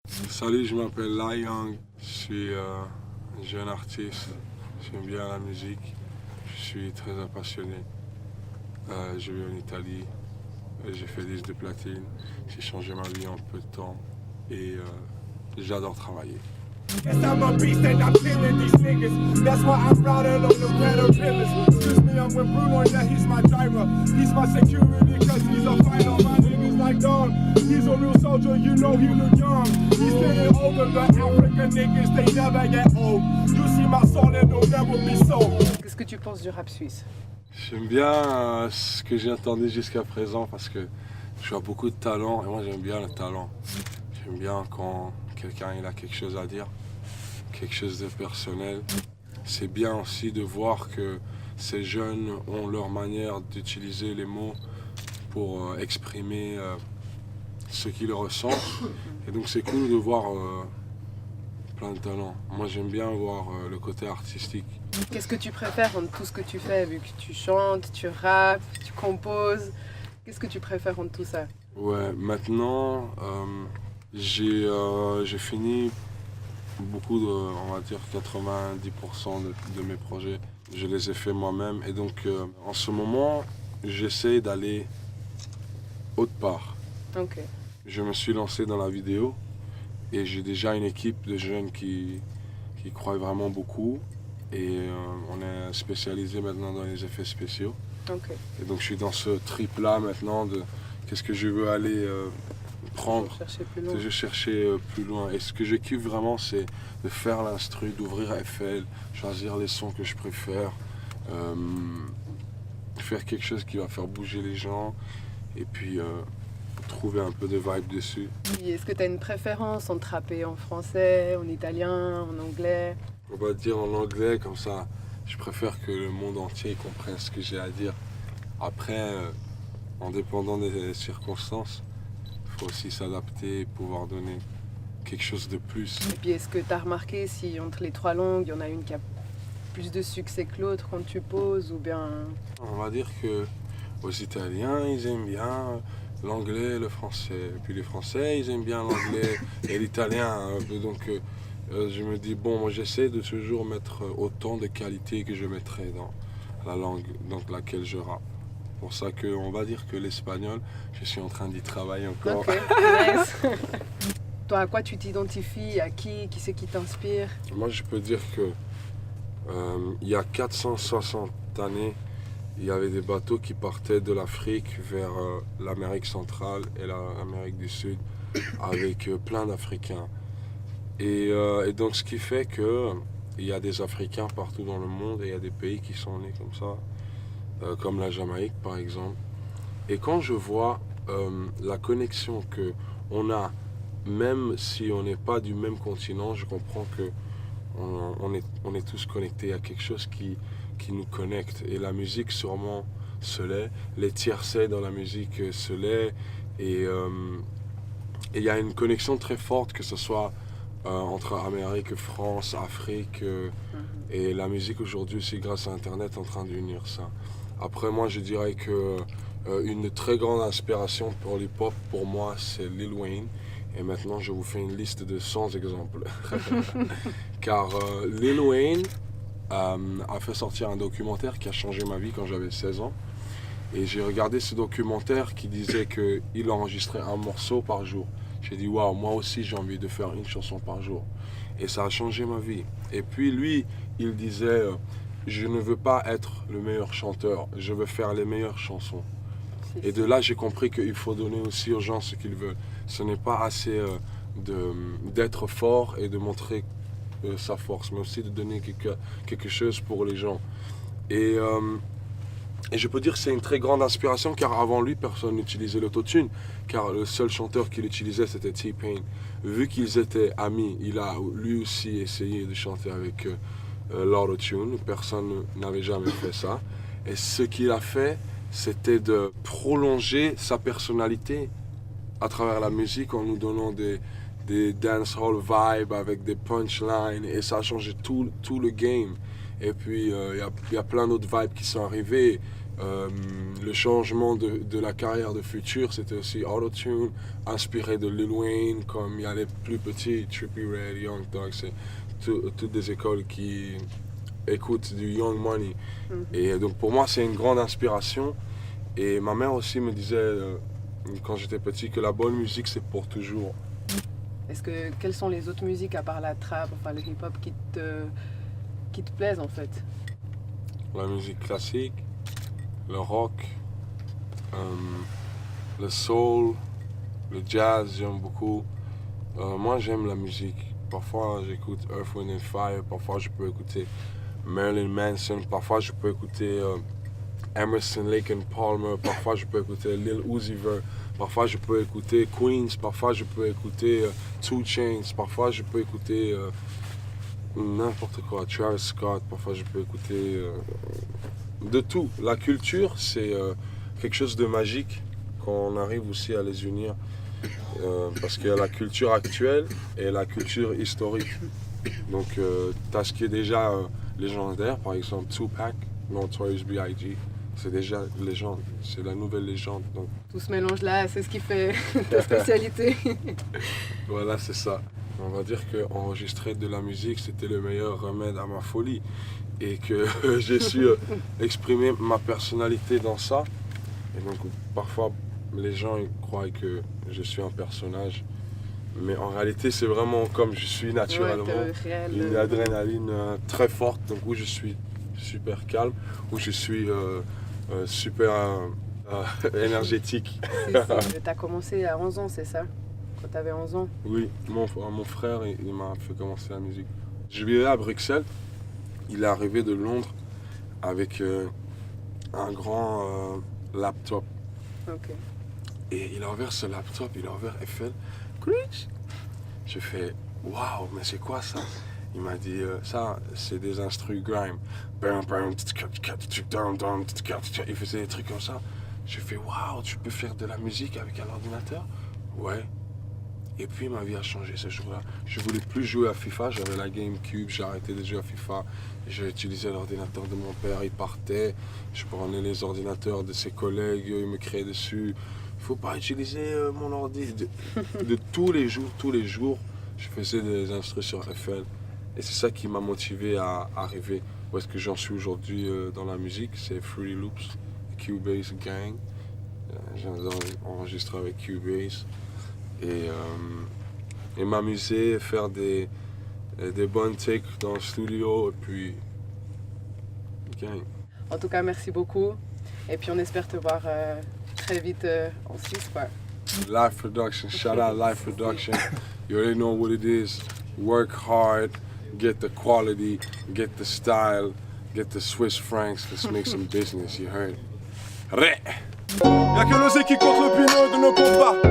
Salut, je m'appelle Lai Yang, je suis un jeune artiste, j'aime bien la musique, je suis très passionné. Je vis en Italie, j'ai fait 10 de platine, j'ai changé ma vie en peu de temps et j'adore travailler. Yes, I'm a beast and I'm killing these niggas. That's why I'm riding on the caterpillars. Excuse me, I'm with Bruno, yeah, he's my driver. He's my security, cause he's a fighter. My nigga's like Don. He's a real soldier, you know he look young. He's getting older, the African niggas, they never get old. You see my soul and they'll never be sold. Qu'est-ce que tu penses du rap suisse? J'aime bien ce que j'ai entendu jusqu'à présent parce que je vois beaucoup de talent et moi j'aime bien le talent. J'aime bien quand quelqu'un il a quelque chose à dire, quelque chose de personnel. C'est bien aussi de voir que ces jeunes ont leur manière d'utiliser les mots pour exprimer ce qu'ils ressentent. Et donc c'est cool de voir plein de talents. Moi j'aime bien voir le côté artistique. Qu'est-ce que tu préfères entre tout ce que tu fais, vu que tu chantes, tu rappes, tu composes? Qu'est-ce que tu préfères entre tout ça? Ouais, maintenant j'ai fini beaucoup de, on va dire 90% de mes projets. Je les ai faits moi-même et donc en ce moment j'essaie d'aller autre part. Ok. Je me suis lancé dans la vidéo et j'ai déjà une équipe de jeunes qui croient vraiment beaucoup et on est spécialisé maintenant dans les effets spéciaux. Ok. Et donc je suis dans ce trip-là maintenant de qu'est-ce que je veux aller prendre. Chercher plus loin. Je vais chercher plus loin. Et ce que je kiffe vraiment, c'est de faire l'instru, d'ouvrir FL, choisir les sons que je préfère, faire quelque chose qui va faire bouger les gens et puis trouver un peu de vibe dessus. Est-ce que tu as une préférence entre rapper en français, en italien, en anglais? On va dire en anglais, comme ça, je préfère que le monde entier comprenne ce que j'ai à dire. Après, en dépendant des circonstances, il faut aussi s'adapter et pouvoir donner quelque chose de plus. Et puis est-ce que tu as remarqué si entre les trois langues, il y en a une qui a plus de succès que l'autre quand tu poses ou bien... On va dire que aux Italiens, ils aiment bien l'anglais et le français. Et puis les Français, ils aiment bien l'anglais et l'italien. Donc je me dis, bon, moi j'essaie de toujours mettre autant de qualité que je mettrais dans la langue dans laquelle je rappe. C'est pour ça qu'on va dire que l'espagnol, je suis en train d'y travailler encore. Ok, nice. Toi, à quoi tu t'identifies? À qui c'est qui t'inspire? Moi, je peux dire que il y a 460 années, il y avait des bateaux qui partaient de l'Afrique vers l'Amérique centrale et l'Amérique du Sud avec plein d'Africains. Et donc, ce qui fait que il y a des Africains partout dans le monde et il y a des pays qui sont nés comme ça, comme la Jamaïque par exemple. Et quand je vois la connexion que on a, même si on n'est pas du même continent, je comprends que on est tous connectés à quelque chose qui nous connecte. Et la musique sûrement se l'est, les tiercés dans la musique se l'est. Et il y a une connexion très forte, que ce soit entre Amérique, France, Afrique. Et la musique aujourd'hui, c'est grâce à Internet en train d'unir ça. Après moi, je dirais que une très grande inspiration pour l'hip-hop, pour moi, c'est Lil Wayne. Et maintenant, je vous fais une liste de 100 exemples. Car Lil Wayne a fait sortir un documentaire qui a changé ma vie quand j'avais 16 ans. Et j'ai regardé ce documentaire qui disait qu'il enregistrait un morceau par jour. J'ai dit, waouh, moi aussi j'ai envie de faire une chanson par jour. Et ça a changé ma vie. Et puis lui, il disait, je ne veux pas être le meilleur chanteur, je veux faire les meilleures chansons. Et de là, j'ai compris qu'il faut donner aussi aux gens ce qu'ils veulent. Ce n'est pas assez d'être fort et de montrer sa force, mais aussi de donner quelque chose pour les gens. Et je peux dire que c'est une très grande inspiration, car avant lui, personne n'utilisait l'autotune, car le seul chanteur qui l'utilisait, c'était T-Pain. Vu qu'ils étaient amis, il a lui aussi essayé de chanter avec l'autotune. Personne n'avait jamais fait ça. Et ce qu'il a fait, c'était de prolonger sa personnalité à travers la musique en nous donnant des dancehall vibes avec des punchlines, et ça a changé tout le game. Et puis il y a plein d'autres vibes qui sont arrivés. Le changement de la carrière de Future, c'était aussi Auto-Tune, inspiré de Lil Wayne, comme il y a les plus petits, Trippie Redd, Young Thug, c'est toutes des écoles qui écoutent du Young Money. Et donc pour moi, c'est une grande inspiration. Et ma mère aussi me disait, quand j'étais petit, que la bonne musique, c'est pour toujours. Quelles sont les autres musiques à part la trap, enfin le hip-hop qui te plaisent en fait? La musique classique, le rock, le soul, le jazz, j'aime beaucoup. Moi, j'aime la musique. Parfois, j'écoute Earth, Wind and Fire. Parfois, je peux écouter Marilyn Manson. Parfois, je peux écouter Emerson, Lake and Palmer. Parfois, je peux écouter Lil Uzi Vert. Parfois, je peux écouter Queens. Parfois, je peux écouter 2 Chainz. Parfois, je peux écouter n'importe quoi, Travis Scott. Parfois, je peux écouter de tout. La culture, c'est quelque chose de magique quand on arrive aussi à les unir. Parce qu'il y a la culture actuelle et la culture historique. Donc, tu as ce qui est déjà légendaire, par exemple Tupac, Notorious B.I.G. C'est déjà légende, c'est la nouvelle légende. Donc. Tout ce mélange-là, c'est ce qui fait ta spécialité. Voilà, c'est ça. On va dire qu'enregistrer de la musique, c'était le meilleur remède à ma folie. Et que j'ai su exprimer ma personnalité dans ça. Et donc, parfois, les gens ils croient que je suis un personnage. Mais en réalité, c'est vraiment comme je suis naturellement. Ouais, une adrénaline très forte, donc où je suis super calme, où je suis super énergétique. Tu as commencé à 11 ans, c'est ça? Quand tu avais 11 ans? Oui, mon frère, il m'a fait commencer la musique. Je vivais à Bruxelles. Il est arrivé de Londres avec un grand laptop. Okay. Et il a ouvert ce laptop, il a ouvert FL. Je fais waouh, mais c'est quoi ça? Il m'a dit ça, c'est des instrus grime. Il faisait des trucs comme ça. Je fais waouh, tu peux faire de la musique avec un ordinateur? Ouais. Et puis ma vie a changé ce jour-là. Je voulais plus jouer à FIFA, j'avais la GameCube, j'ai arrêté de jouer à FIFA. J'ai utilisé l'ordinateur de mon père, il partait. Je prenais les ordinateurs de ses collègues, ils me créaient dessus. Il faut pas utiliser mon ordi. De tous les jours, je faisais des instructions sur FL. Et c'est ça qui m'a motivé à arriver où est-ce que j'en suis aujourd'hui dans la musique. C'est Fruity Loops, Cubase Gang. J'adore enregistrer avec Cubase. Et m'amuser, faire des bonnes takes dans le studio. Et puis, gang. En tout cas, merci beaucoup. Et puis, on espère te voir très vite en Suisse, quoi. Live production, shout out Live production. You already know what it is. Work hard, get the quality, get the style, get the Swiss francs. Let's make some business, you heard? Y'a que l'osé qui compte l'opinion de nos combats.